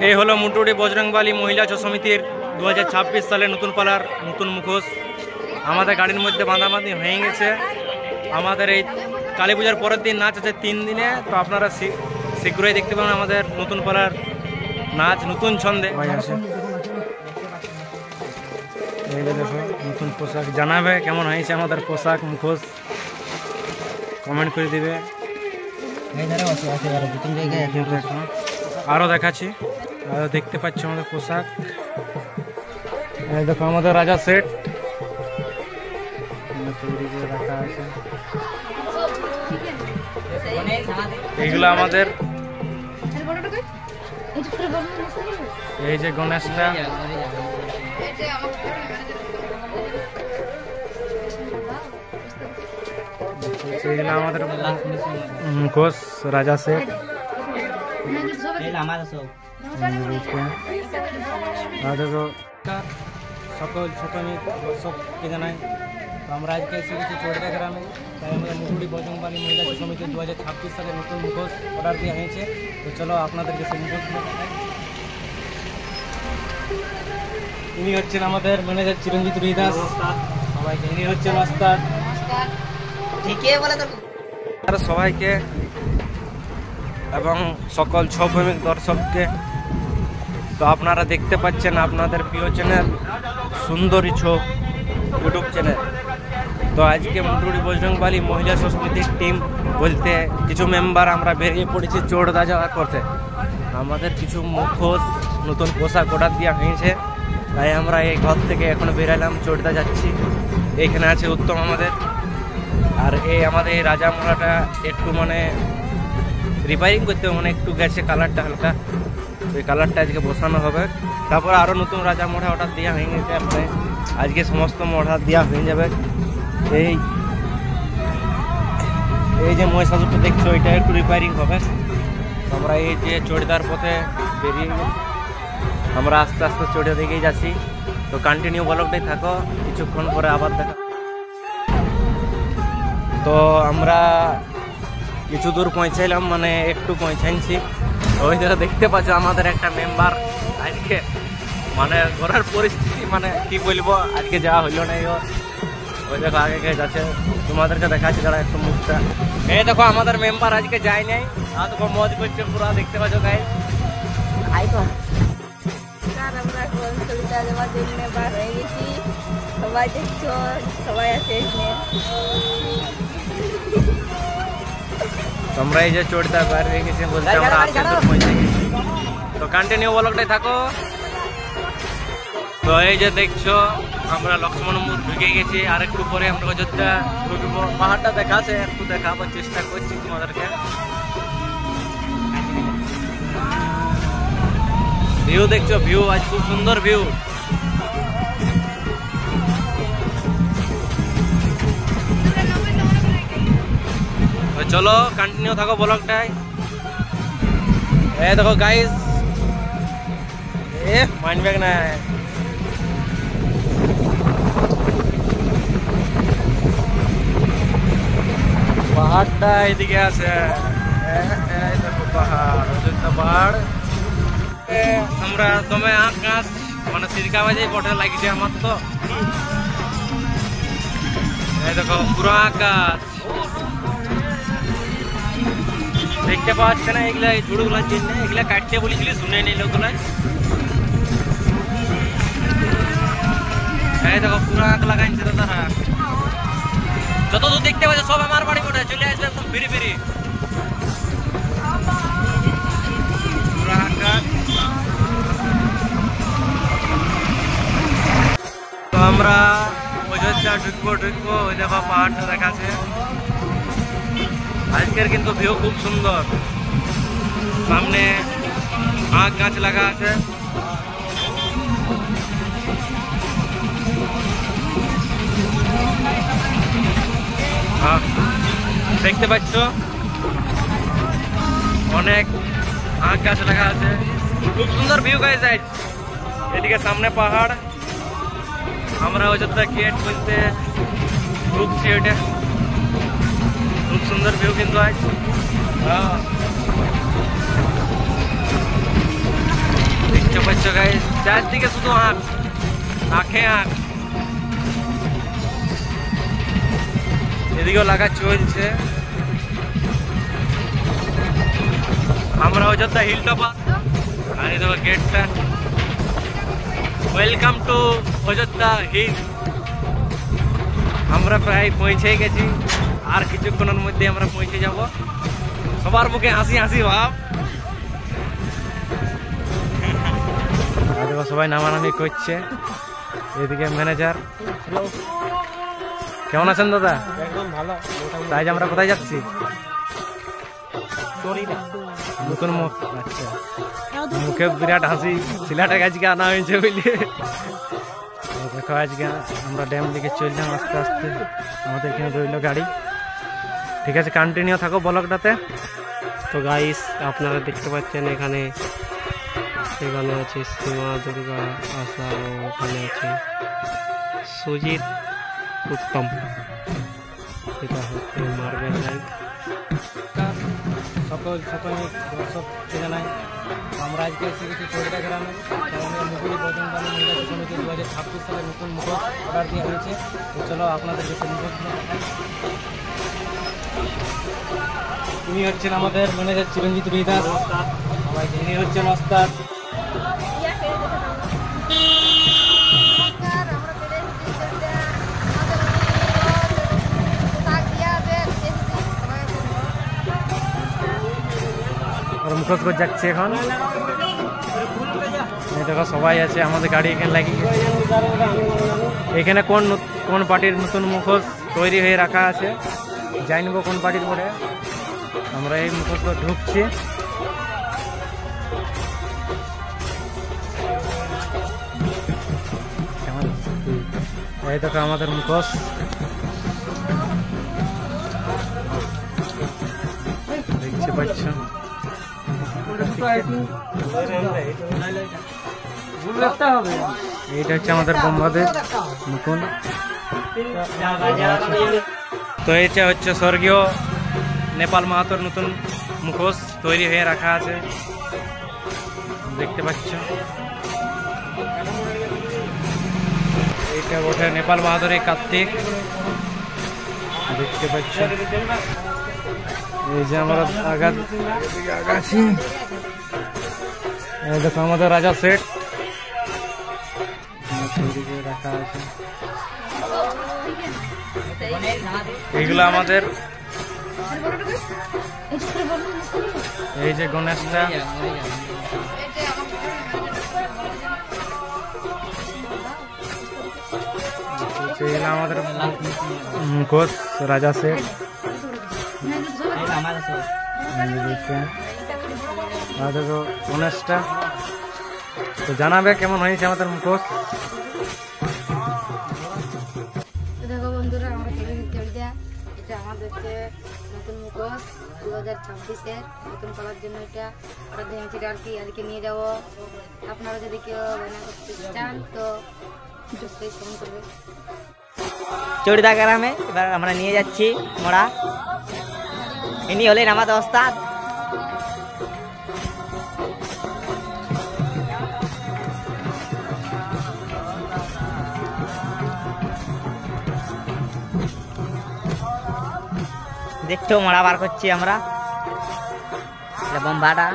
এই হলো মুটুডি বজরংবালী মহিলা ছৌ সমিতির 2026 সালের নতুন পালার নতুন মুখোশ আমাদের গাড়ির মধ্যে বাঁধাবাঁধি হয়ে গেছে। আমাদের এই কালী পূজার পরের দিন নাচ আছে 3 দিনে, তো আপনারা শীঘ্রই দেখতে পাবেন আমাদের নতুন পালার নাচ নতুন ছন্দে। এই দেখো নতুন পোশাক, জানাবে কেমন হয়েছে আমাদের পোশাক মুখোশ, কমেন্ট করে দিবে। আরও দেখাচ্ছি, আরও দেখতে পাচ্ছি আমাদের পোশাক। এই দেখো আমাদের রাজা সেট রাখা আছে। এইগুলো আমাদের এই যে গণেশটা, এইগুলো আমাদের মুখোশ রাজা সেট। সকল ছোট দর্শককে জানাই তো আমরা আজকে এসে গেছি চৌড়িদা গ্রামে। তাই আমরা মুটুডি বজরংবালী মহিলা ছৌ সমিতির 2026 সালের নতুন মুখোশ অর্ডার দেওয়া হয়েছে। তো চলো আপনাদেরকে সেই মুখোশগুলো দেখাই। ইনি হচ্ছেন আমাদের ম্যানেজার চিরঞ্জিত রুইদাস, সবাইকে। ইনি হচ্ছেন ওস্তাদ, সবাইকে এবং সকল ছৌ প্রেমিক দর্শককে। তো আপনারা দেখতে পাচ্ছেন আপনাদের প্রিয় চ্যানেল সুন্দরী ছৌ ইউটিউব চ্যানেল। তো আজকে মুটুডি বজরংবালী মহিলা ছৌ সমিতির টিম বলতে কিছু মেম্বার আমরা বেরিয়ে পড়েছি চৌড়দা যাওয়া করতে। আমাদের কিছু মুখোশ নতুন পোশাক অর্ডার দেওয়া হয়েছে, তাই আমরা এই ঘর থেকে এখন বেরালাম, চৌড়দা যাচ্ছি। এইখানে আছে উত্তম আমাদের, আর এই আমাদের এই রাজা মোড়াটা একটু মানে রিপেয়ারিং করতে হবে, মানে একটু গেছে কালারটা হালকা, ওই কালারটা আজকে বসানো হবে। তারপর আরও নতুন রাজা মোড়া অর্ডার দেওয়া হয়ে গেছে, আপনার আজকে সমস্ত মোড়া দেওয়া হয়ে যাবে। এই যে মহিষাসুরটা দেখছো, ওইটা একটু রিপেয়ারিং হবে। আমরা এই যে চৌড়দার পথে বেরিয়ে গেছি, আমরা আস্তে আস্তে চৌড়া দিকেই যাচ্ছি। তো কন্টিনিউ ব্লগটাই থাকো, কিছুক্ষণ পরে আবার দেখা। তো আমরা কিছু দূর পৌঁছাইলাম, মানে একটু পৌঁছাইছি। ওই জায়গা দেখতে পাচ্ছ আমাদের একটা মেম্বার আজকে মানে ঘোরার পরিস্থিতি, মানে কি বলবো, আজকে যাওয়া হইলো না। ওই দেখো আগে যাচ্ছে, তোমাদেরকে দেখাচ্ছি যারা একটু মুখটা। এই দেখো আমাদের মেম্বার আজকে যায় নাই, আর দেখো মজ করছে পুরো, দেখতে পাচ্ছ গাই। সবাই দেখছো, সবাই আছে এখানে। তোমরা এই যে চৌড়দা বার হয়ে গেছে বলতে আমরা আজকে দূর পৌঁছে গেছি। তো কন্টিনিউ ব্লগটাই থাকো। তো এই যে দেখছো আমরা লক্ষ্মণপুর ঢুকে গেছি, আর একটু পরে আমরা অযোধ্যা ঢুকবো। পাহাড়টা দেখাচ্ছে, একটু দেখাবার চেষ্টা করছি তোমাদেরকে। ভিউ দেখছো, ভিউ আজ খুব সুন্দর ভিউ। চলো কন্টিনিউ থাকো ব্লগটায়। এই দেখো গাইস, মাইন্ড ব্যাগ না, পাহাড়টা এদিকে আছে। দেখো পাহাড়, অযোধ্যা পাহাড়। আমরা দমে আকাশ মানে সিরকা বাজে বটে লাগছে আমার। তো এই দেখো পুরো আকাশ দেখতে পাচ্ছে না। এগুলা ঝুড়গুলার জন্য এগুলা কাটতে বলেছিলি, শুনে নিল ওগুলা। এই দেখো পুরো আঁক লাগাইছে তো তারা। যত দূর দেখতে পাচ্ছে সব আমার বাড়ি কোটে চলে আসবে একদম ফিরি ফিরি। পুরো আকাশ। তো আমরা অযোধ্যা ঢুকবো। ওই দেখো পাহাড়টা দেখাচ্ছে। আজকের কিন্তু ভিউ খুব সুন্দর, সামনে আখ গাছ লাগা আছে। দেখতে পাচ্ছ অনেক আখ গাছ লাগা আছে, খুব সুন্দর ভিউ গাইজ। এদিকে সামনে পাহাড়, আমরা অযোধ্যা গেট বলতে ঢুকছি। ওইটা খুব সুন্দর ভিউ কিন্তু আজ। পাচ্ছ গাইস, চারদিকে শুধু আঁখ, আঁখে আঁখ। এদিকেও লাগা চলছে। আমরা অযোধ্যা হিল টপ, আর এই দেখো গেটটা। Welcome to Ayodhya hill. আমরা প্রায় পৌঁছে গেছি, আর কিছুক্ষণের মধ্যে আমরা পৌঁছে যাব। সবার মুখে হাসি হাসি ভাব। দেখো সবাই নামানামি করছে। এদিকে ম্যানেজার। কেমন আছেন দাদা? একদম ভালো। তাই আমরা কোথায় যাচ্ছি? নতুন মুখ। আচ্ছা, মুখে বিরাট হাসি। সিলাটা আজকে আনা হয়েছে বুঝলি। দেখো আজকে আমরা ড্যাম দিকে চললাম আস্তে আস্তে। আমাদের এখানে রইল গাড়ি। ঠিক আছে, কন্টিনিউ থাকো ব্লগটাতে। তো গাইস, আপনারা দেখতে পাচ্ছেন এখানে আছে সীমা দুর্গা আশা, ও ওখানে আছে সুজিত উত্তম। এটা হচ্ছে মার্বেল লাইট। সকল দর্শক জানাই আমরা আজকে এসে গেছি চৌরিদা গ্রামে। আমাদের মুগুরি বজরংবালী মহিলা সমিতি 2026 সালের নতুন মুখোশ অর্ডার দেওয়া হয়েছে। তো চলো আপনাদের দেশের মুখোশগুলো দেখাই। ইনি হচ্ছেন আমাদের ম্যানেজার চিরঞ্জিত রুইদাস। সবাই ইনি হচ্ছেন ওস্তাদ। মুখোশ করে যাচ্ছে এখন। এই দেখো সবাই আছে, আমাদের গাড়ি এখানে লাগিয়ে। এখানে কোন পার্টির নতুন মুখোশ তৈরি হয়ে রাখা আছে, জানব কোন পার্টির পরে। আমরা এই মুখোশ ঢুকছি। এই দেখো আমাদের মুখোশ। দেখতে পাচ্ছ, এইটা হচ্ছে আমাদের বোম্বাদের নতুন। তো এইটা হচ্ছে স্বর্গীয় নেপাল মাহাতোর নতুন মুখোশ তৈরি হয়ে রাখা আছে, দেখতে পাচ্ছ। এইটা ওঠে নেপাল মাহাতোর এই কার্তিক, দেখতে পাচ্ছ। এই যে আমরা আগাছি। দেখো আমাদের রাজা সেট রাখা আছে। এইগুলো আমাদের, এই যে গণেশটা, এইগুলো আমাদের মুখোশ রাজা সেট। দেখো গণেশটা। তো জানাবে কেমন হয়েছে আমাদের মুখোশ। দেখো বন্ধুরা, আমরা এটা আমাদের নতুন মুখোশ 2026-এর নতুন করার জন্য এটা অর্ডার দিয়েছি আর কি। আজকে নিয়ে যাব। আপনারা যদি কেউ বায়না করতে চান তো ফোন করবে। চৌরিদা গ্রামে এবার আমরা নিয়ে যাচ্ছি মোড়া। ইনি হলেন আমাদের ওস্তাদ। দেখতেও মোড়া বার করছি আমরা। এটা বোম্বাটা,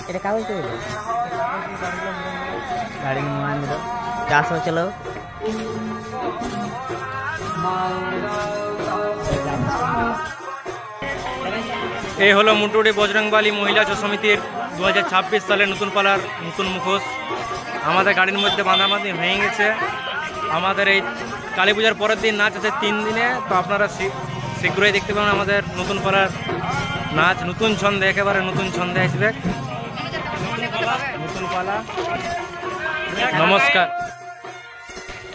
এটা কাগজ তো গাড়ি মোড়া নিল। আসো চলো। এই হলো মুটুরি বজরংবালী মহিলা সমিতির 2026 সালের নতুন পালার নতুন মুখোশ। আমাদের গাড়ির মধ্যে বাঁধাবাঁধি হয়ে গেছে। আমাদের এই কালী পূজার পরের দিন নাচ আছে 3 দিনে। তো আপনারা শীঘ্রই দেখতে পাবেন আমাদের নতুন পালার নাচ। নতুন ছন্দে, একেবারে নতুন ছন্দে আসবে নতুন পালা। নমস্কার।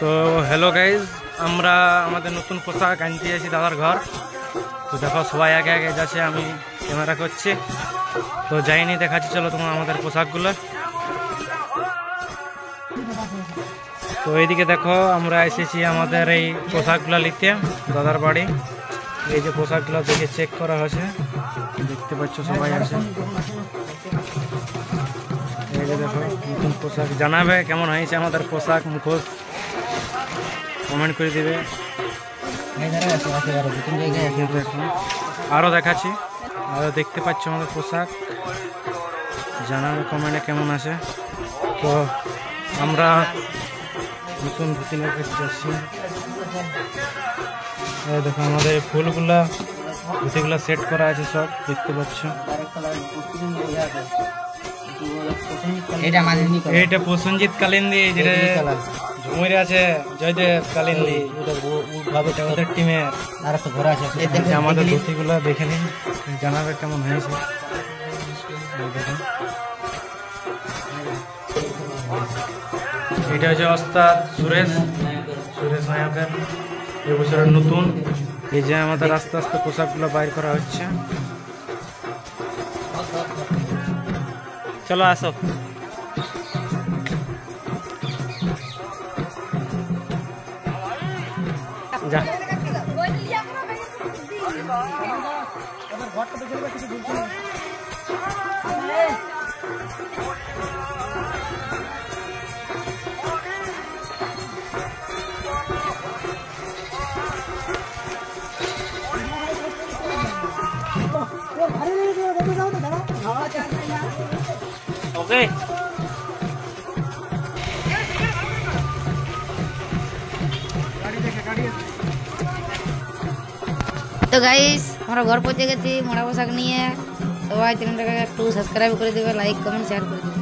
তো হ্যালো গাইজ, আমরা আমাদের নতুন পোশাক আনতে এসেছি দাদার ঘর। তো দেখো সবাই আগে আগে যাচ্ছে, আমি ক্যামেরা করছি। তো যাইনি, দেখাচ্ছি চলো তোমার আমাদের পোশাকগুলো। তো এইদিকে দেখো আমরা এসেছি আমাদের এই পোশাকগুলো নিতে দাদার বাড়ি। এই যে পোশাকগুলো দেখে চেক করা হয়েছে, দেখতে পাচ্ছ সবাই আছে। এই যে দেখো নতুন পোশাক, জানাবে কেমন হয়েছে আমাদের পোশাক মুখোশ, কমেন্ট করে দেবে। আরও দেখাচ্ছি, আরও দেখতে পাচ্ছ আমাদের পোশাক, জানাবে কমেন্টে কেমন আছে। তো আমরা নতুন ধুতিনের কাছে যাচ্ছি। দেখো আমাদের ফুলগুলা ধুতিগুলা সেট করা আছে, সব দেখতে পাচ্ছ। এইটা প্রসেনজিৎ কালিন্দী, যেটা ঝুমুরে আছে জয়দেব কালিন্দী, ওদের টিমে। আর একটা ঘোরা আছে। আমাদের ধুতিগুলা দেখে নিন, জানাবে কেমন হয়েছে। এটা হচ্ছে ওস্তাদ সুরেশ নায়কের এবছরের নতুন। এই যে আমাদের আস্তে আস্তে পোশাকগুলো বাইর করা হচ্ছে। চলো আসো। যা ওকে। তো গাইস আমরা ঘর পৌঁছে গেছি মোড়া পোশাক নিয়ে। সবাই চ্যানেলটাকে একটু সাবস্ক্রাইব করে দেবে, লাইক কমেন্ট শেয়ার করে দেবে।